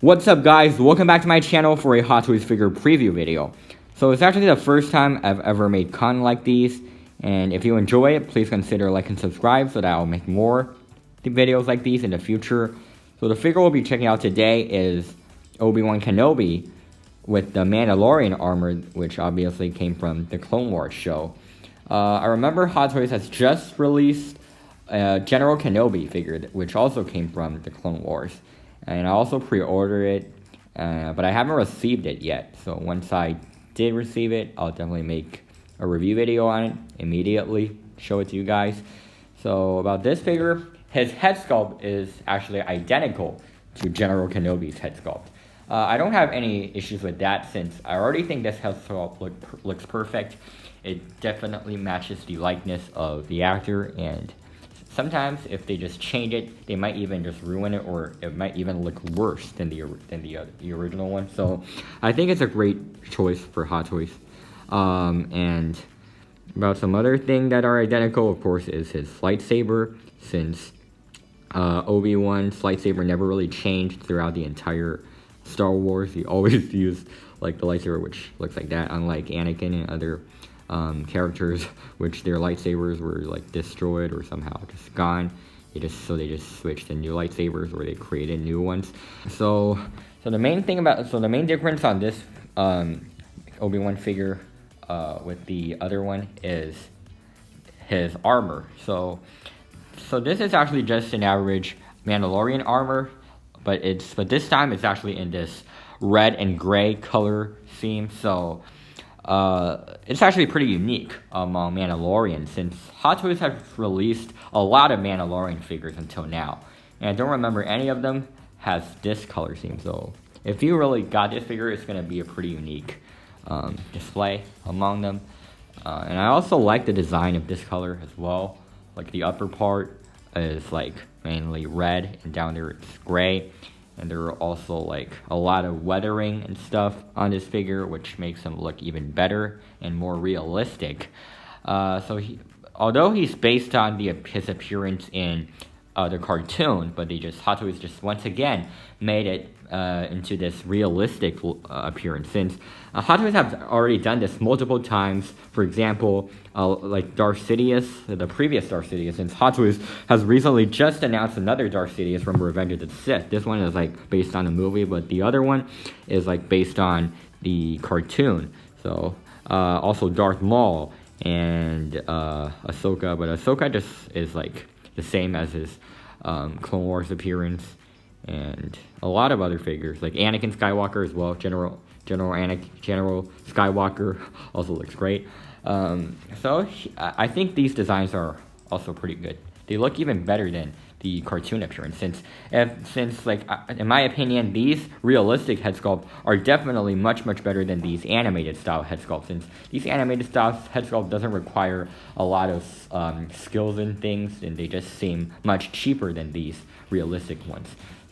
What's up, guys? Welcome back to my channel for a Hot Toys figure preview video. So it's actually the first time I've ever made content like these, and if you enjoy it, please consider like and subscribe so that I'll make more videos like these in the future. So the figure we'll be checking out today is Obi-Wan Kenobi with the Mandalorian armor, which obviously came from the Clone Wars show. I remember Hot Toys has just released a General Kenobi figure, which also came from the Clone Wars. And I also pre-ordered it, but I haven't received it yet. So once I did receive it, I'll definitely make a review video on it immediately, show it to you guys. So about this figure, his head sculpt is actually identical to General Kenobi's head sculpt. I don't have any issues with that since I already think this head sculpt looks perfect. It definitely matches the likeness of the actor, and sometimes if they just change it, they might even just ruin it, or it might even look worse than the original one. So I think it's a great choice for Hot Toys. And about some other thing that are identical, of course, is his lightsaber, since Obi-Wan's lightsaber never really changed throughout the entire Star Wars. He always used like the lightsaber, which looks like that, unlike Anakin and other characters, which their lightsabers were like destroyed or somehow just gone. They just switched to new lightsabers, or they created new ones. So the main difference on this Obi-Wan figure with the other one is his armor. So this is actually just an average Mandalorian armor, but this time it's actually in this red and gray color theme. So it's actually pretty unique among Mandalorian, since Hot Toys have released a lot of Mandalorian figures until now, and I don't remember any of them has this color scheme. So if you really got this figure, it's going to be a pretty unique display among them. And I also like the design of this color as well. Like the upper part is like mainly red, and down there it's gray. And there are also like a lot of weathering and stuff on this figure, which makes him look even better and more realistic. Although he's based on his appearance in the cartoon, but Hot Toys just once again made it into this realistic appearance, since Hot Toys have already done this multiple times. For example, like Darth Sidious, the previous Darth Sidious, since Hot Toys has recently just announced another Darth Sidious from Revenge of the Sith. This one is like based on the movie, but the other one is like based on the cartoon. So also Darth Maul and Ahsoka, but Ahsoka just is like the same as his Clone Wars appearance, and a lot of other figures like Anakin Skywalker as well. General Skywalker also looks great. I think these designs are also pretty good. They look even better than the cartoon appearance, since in my opinion, these realistic head sculpts are definitely much better than these animated style head sculpts, since these animated style head sculpt doesn't require a lot of skills and things, and they just seem much cheaper than these realistic ones.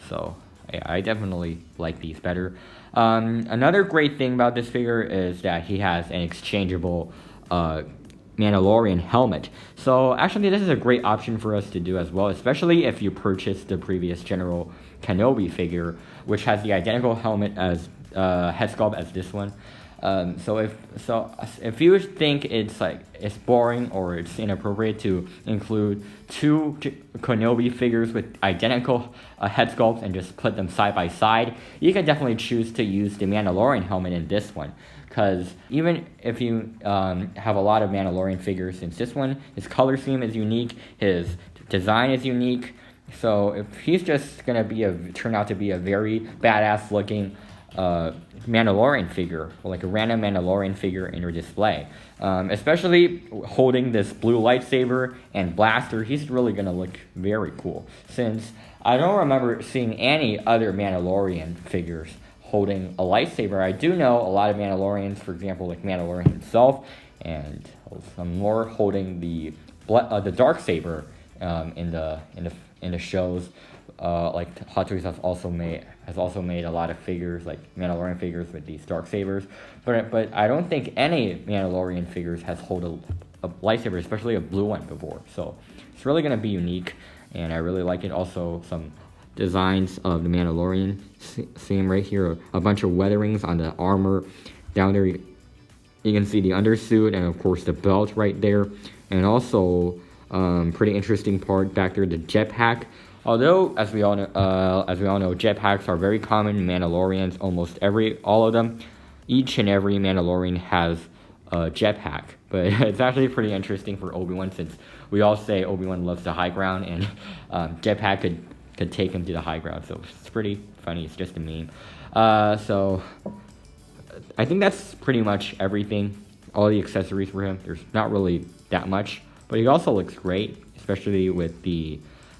So I definitely like these better. Another great thing about this figure is that he has an exchangeable Mandalorian helmet. So actually this is a great option for us to do as well, especially if you purchase the previous General Kenobi figure, which has the identical helmet as head sculpt as this one. So if you think it's boring or it's inappropriate to include two Kenobi figures with identical head sculpts and just put them side by side, you can definitely choose to use the Mandalorian helmet in this one. Because even if you have a lot of Mandalorian figures, since this one, his color scheme is unique, his design is unique. So if he's just gonna turn out to be a very badass looking Mandalorian figure, or like a random Mandalorian figure in your display, especially holding this blue lightsaber and blaster, he's really gonna look very cool, since I don't remember seeing any other Mandalorian figures holding a lightsaber. I do know a lot of Mandalorians, for example, like Mandalorian himself, and some more holding the dark saber in the shows. Like Hot Toys has also made a lot of figures, like Mandalorian figures with these dark sabers, but I don't think any Mandalorian figures has held a lightsaber, especially a blue one, before. So it's really gonna be unique, and I really like it. Also, some designs of the Mandalorian. See them right here, a bunch of weatherings on the armor. Down there, you can see the undersuit and of course the belt right there. And also, pretty interesting part back there, the jetpack. Although, as we all know, jetpacks are very common in Mandalorians. Almost all of them, each and every Mandalorian has a jetpack. But it's actually pretty interesting for Obi-Wan, since we all say Obi-Wan loves the high ground, and jetpack could take him to the high ground. So it's pretty funny. It's just a meme. So I think that's pretty much everything. All the accessories for him. There's not really that much, but he also looks great, especially with the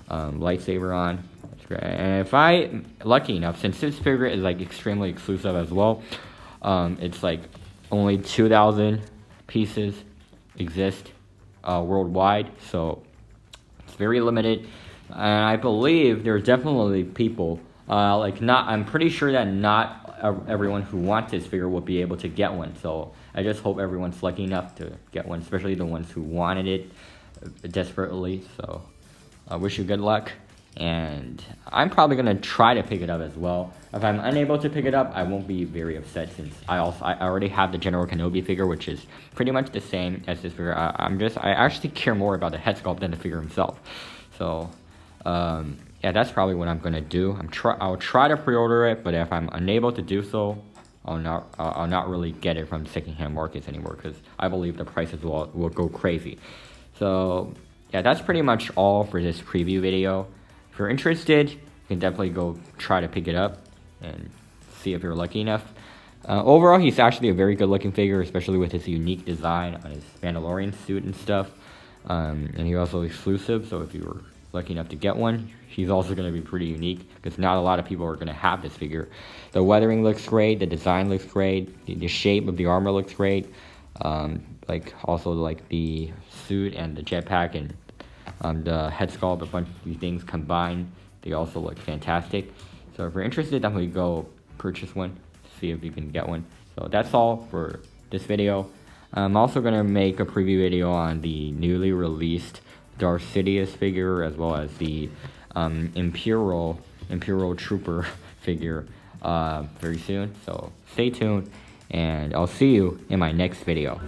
lightsaber on. That's great. And if I'm lucky enough, since this figure is like extremely exclusive as well, it's like only 2,000 pieces exist worldwide, so it's very limited. And I believe there's definitely people I'm pretty sure that not everyone who wants this figure will be able to get one. So I just hope everyone's lucky enough to get one, especially the ones who wanted it desperately. So I wish you good luck, and I'm probably gonna try to pick it up as well. If I'm unable to pick it up, I won't be very upset, since I already have the General Kenobi figure, which is pretty much the same as this figure. I actually care more about the head sculpt than the figure himself. So yeah, that's probably what I'm gonna do. I'll try to pre-order it, but if I'm unable to do so, I'll not really get it from secondhand markets anymore, because I believe the prices will go crazy. So yeah, that's pretty much all for this preview video. If you're interested, you can definitely go try to pick it up and see if you're lucky enough. Overall, he's actually a very good looking figure, especially with his unique design on his Mandalorian suit and stuff. And he's also exclusive, so if you were lucky enough to get one, he's also going to be pretty unique, because not a lot of people are going to have this figure. The weathering looks great, the design looks great, the shape of the armor looks great. Also the suit and the jetpack and the head sculpt, a bunch of these things combined, they also look fantastic. So if you're interested, definitely go purchase one, see if you can get one. So that's all for this video. I'm also going to make a preview video on the newly released Darth Sidious figure, as well as the Imperial Trooper figure very soon. So stay tuned, and I'll see you in my next video.